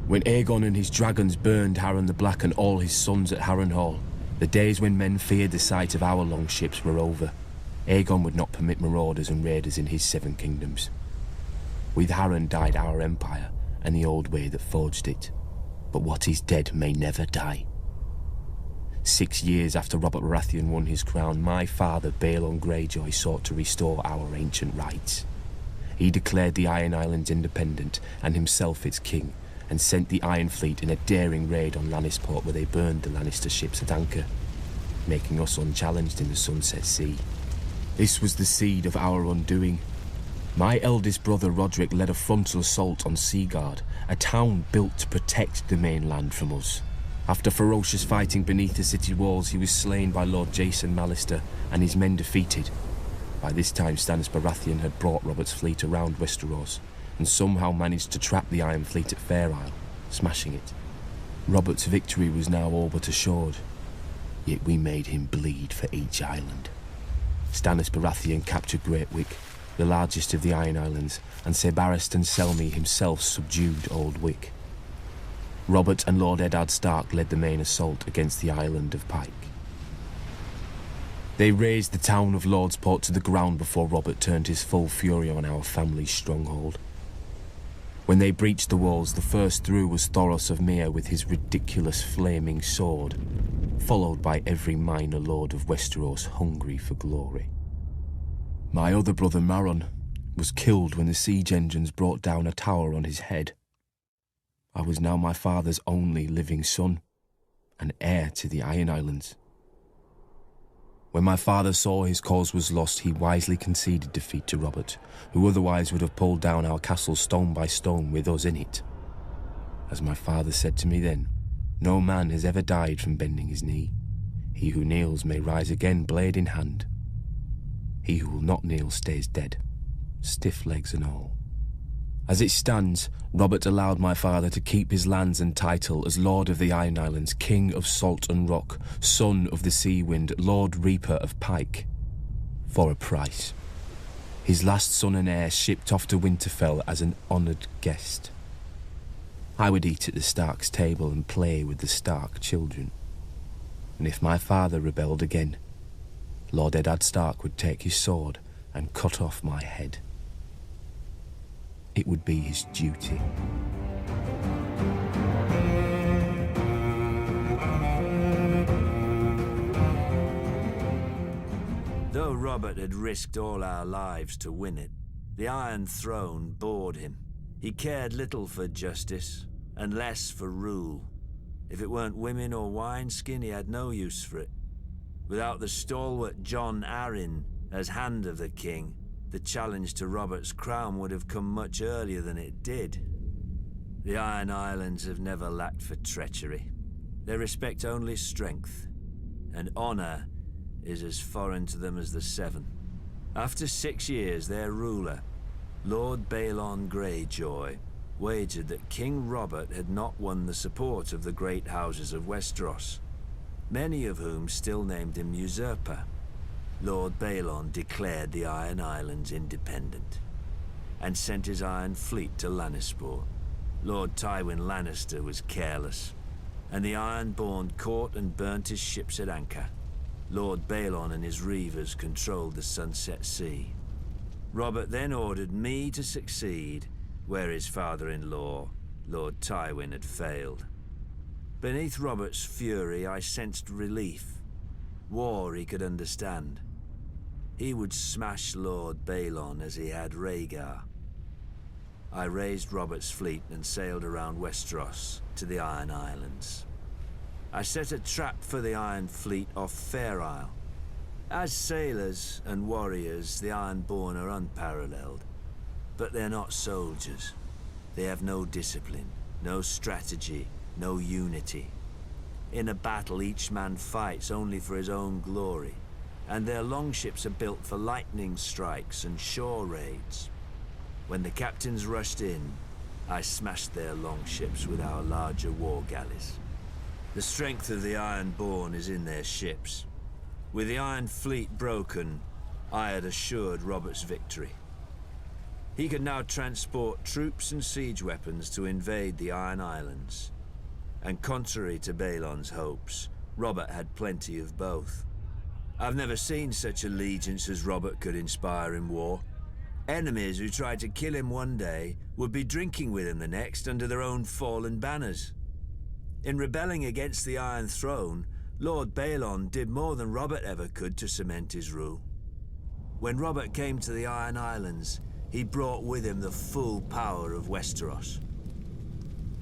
When Aegon and his dragons burned Harren the Black and all his sons at Harrenhal, the days when men feared the sight of our longships were over. Aegon would not permit marauders and raiders in his 7 kingdoms. With Harren died our empire and the old way that forged it. But what is dead may never die. 6 years after Robert Baratheon won his crown, my father, Theon Greyjoy, sought to restore our ancient rights. He declared the Iron Islands independent and himself its king, and sent the Iron Fleet in a daring raid on Lannisport where they burned the Lannister ships at anchor, making us unchallenged in the Sunset Sea. This was the seed of our undoing. My eldest brother Roderick led a frontal assault on Seaguard, a town built to protect the mainland from us. After ferocious fighting beneath the city walls, he was slain by Lord Jason Mallister and his men defeated. By this time, Stannis Baratheon had brought Robert's fleet around Westeros, and somehow managed to trap the Iron Fleet at Fair Isle, smashing it. Robert's victory was now all but assured, yet we made him bleed for each island. Stannis Baratheon captured Great Wick, the largest of the Iron Islands, and Ser Barristan Selmy himself subdued Old Wick. Robert and Lord Eddard Stark led the main assault against the island of Pike. They razed the town of Lordsport to the ground before Robert turned his full fury on our family's stronghold. When they breached the walls, the first through was Thoros of Myr with his ridiculous flaming sword, followed by every minor lord of Westeros hungry for glory. My other brother Maron was killed when the siege engines brought down a tower on his head. I was now my father's only living son, and heir to the Iron Islands. When my father saw his cause was lost, he wisely conceded defeat to Robert, who otherwise would have pulled down our castle stone by stone with us in it. As my father said to me then, no man has ever died from bending his knee. He who kneels may rise again, blade in hand. He who will not kneel stays dead, stiff legs and all. As it stands, Robert allowed my father to keep his lands and title as Lord of the Iron Islands, King of Salt and Rock, Son of the Sea Wind, Lord Reaper of Pike, for a price. His last son and heir shipped off to Winterfell as an honoured guest. I would eat at the Stark's table and play with the Stark children. And if my father rebelled again, Lord Eddard Stark would take his sword and cut off my head. It would be his duty. Though Robert had risked all our lives to win it, the Iron Throne bored him. He cared little for justice, and less for rule. If it weren't women or wineskin, he had no use for it. Without the stalwart Jon Arryn as Hand of the King, the challenge to Robert's crown would have come much earlier than it did. The Iron Islands have never lacked for treachery. They respect only strength, and honor is as foreign to them as the Seven. After 6 years, their ruler, Lord Theon Greyjoy, wagered that King Robert had not won the support of the great houses of Westeros, many of whom still named him usurper. Lord Theon declared the Iron Islands independent, and sent his Iron Fleet to Lannisport. Lord Tywin Lannister was careless, and the Ironborn caught and burnt his ships at anchor. Lord Theon and his reavers controlled the Sunset Sea. Robert then ordered me to succeed where his father-in-law, Lord Tywin, had failed. Beneath Robert's fury, I sensed relief. War he could understand. He would smash Lord Theon as he had Rhaegar. I raised Robert's fleet and sailed around Westeros to the Iron Islands. I set a trap for the Iron Fleet off Fair Isle. As sailors and warriors, the Ironborn are unparalleled. But they're not soldiers. They have no discipline, no strategy, no unity. In a battle, each man fights only for his own glory, and their longships are built for lightning strikes and shore raids. When the captains rushed in, I smashed their longships with our larger war galleys. The strength of the Ironborn is in their ships. With the Iron Fleet broken, I had assured Robert's victory. He could now transport troops and siege weapons to invade the Iron Islands. And contrary to Balon's hopes, Robert had plenty of both. I've never seen such allegiance as Robert could inspire in war. Enemies who tried to kill him one day would be drinking with him the next under their own fallen banners. In rebelling against the Iron Throne, Lord Balon did more than Robert ever could to cement his rule. When Robert came to the Iron Islands, he brought with him the full power of Westeros.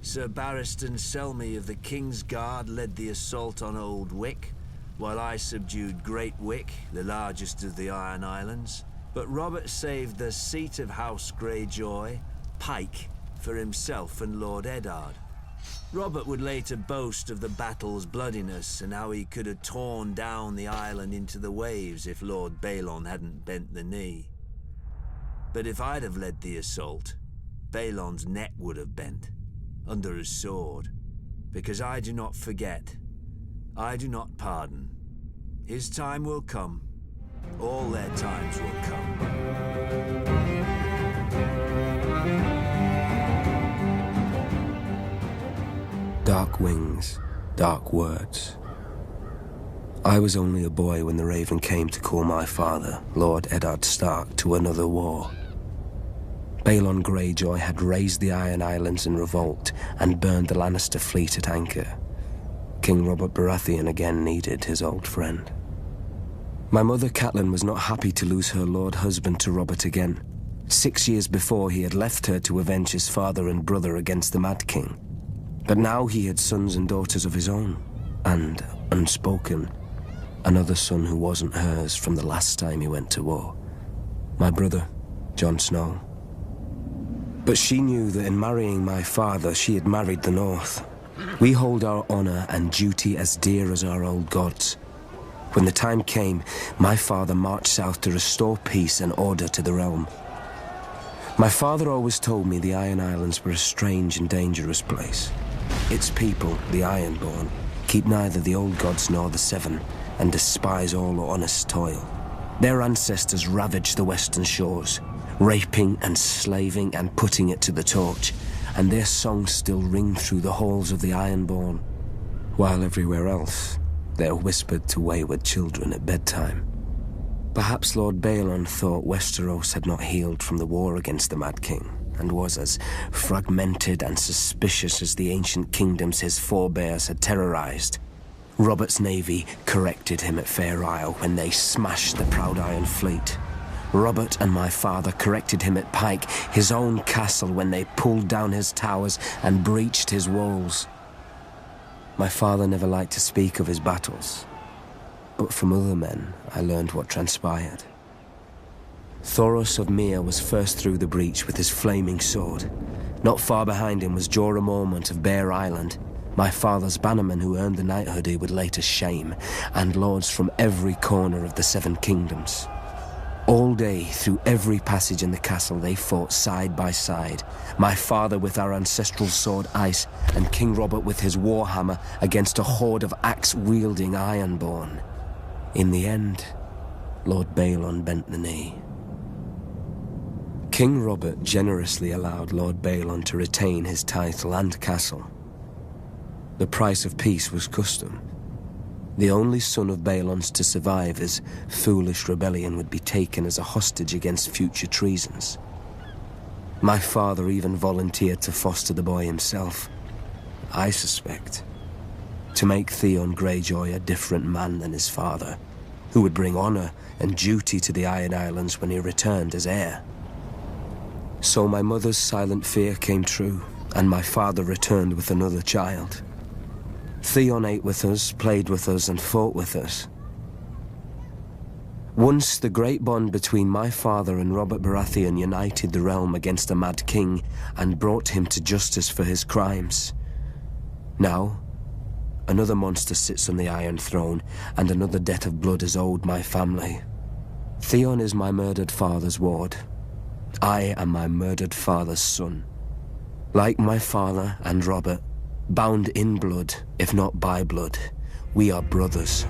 Sir Barristan Selmy of the King's Guard led the assault on Old Wick, while I subdued Great Wick, the largest of the Iron Islands. But Robert saved the seat of House Greyjoy, Pike, for himself and Lord Eddard. Robert would later boast of the battle's bloodiness and how he could have torn down the island into the waves if Lord Balon hadn't bent the knee. But if I'd have led the assault, Balon's neck would have bent, under his sword. Because I do not forget, I do not pardon. His time will come. All their times will come. Dark wings, dark words. I was only a boy when the Raven came to call my father, Lord Eddard Stark, to another war. Balon Greyjoy had razed the Iron Islands in revolt and burned the Lannister fleet at anchor. King Robert Baratheon again needed his old friend. My mother Catelyn was not happy to lose her lord husband to Robert again. 6 years before, he had left her to avenge his father and brother against the Mad King. But now he had sons and daughters of his own, and, unspoken, another son who wasn't hers from the last time he went to war. My brother, Jon Snow. But she knew that in marrying my father, she had married the North. We hold our honor and duty as dear as our old gods. When the time came, my father marched south to restore peace and order to the realm. My father always told me the Iron Islands were a strange and dangerous place. Its people, the Ironborn, keep neither the old gods nor the Seven, and despise all honest toil. Their ancestors ravaged the western shores, raping and slaving and putting it to the torch, and their songs still ring through the halls of the Ironborn, while everywhere else they're whispered to wayward children at bedtime. Perhaps Lord Balon thought Westeros had not healed from the war against the Mad King, and was as fragmented and suspicious as the ancient kingdoms his forebears had terrorized. Robert's navy corrected him at Fair Isle when they smashed the Proud Iron Fleet. Robert and my father corrected him at Pike, his own castle, when they pulled down his towers and breached his walls. My father never liked to speak of his battles, but from other men I learned what transpired. Thoros of Myr was first through the breach with his flaming sword. Not far behind him was Jorah Mormont of Bear Island, my father's bannerman who earned the knighthood he would later shame, and lords from every corner of the Seven Kingdoms. All day, through every passage in the castle, they fought side by side. My father with our ancestral sword Ice, and King Robert with his warhammer against a horde of axe-wielding Ironborn. In the end, Lord Balon bent the knee. King Robert generously allowed Lord Balon to retain his title and castle. The price of peace was custom. The only son of Balon's to survive his foolish rebellion would be taken as a hostage against future treasons. My father even volunteered to foster the boy himself, I suspect, to make Theon Greyjoy a different man than his father, who would bring honor and duty to the Iron Islands when he returned as heir. So my mother's silent fear came true, and my father returned with another child. Theon ate with us, played with us, and fought with us. Once the great bond between my father and Robert Baratheon united the realm against a mad king and brought him to justice for his crimes. Now, another monster sits on the Iron Throne, and another debt of blood is owed my family. Theon is my murdered father's ward. I am my murdered father's son. Like my father and Robert, bound in blood, if not by blood, we are brothers.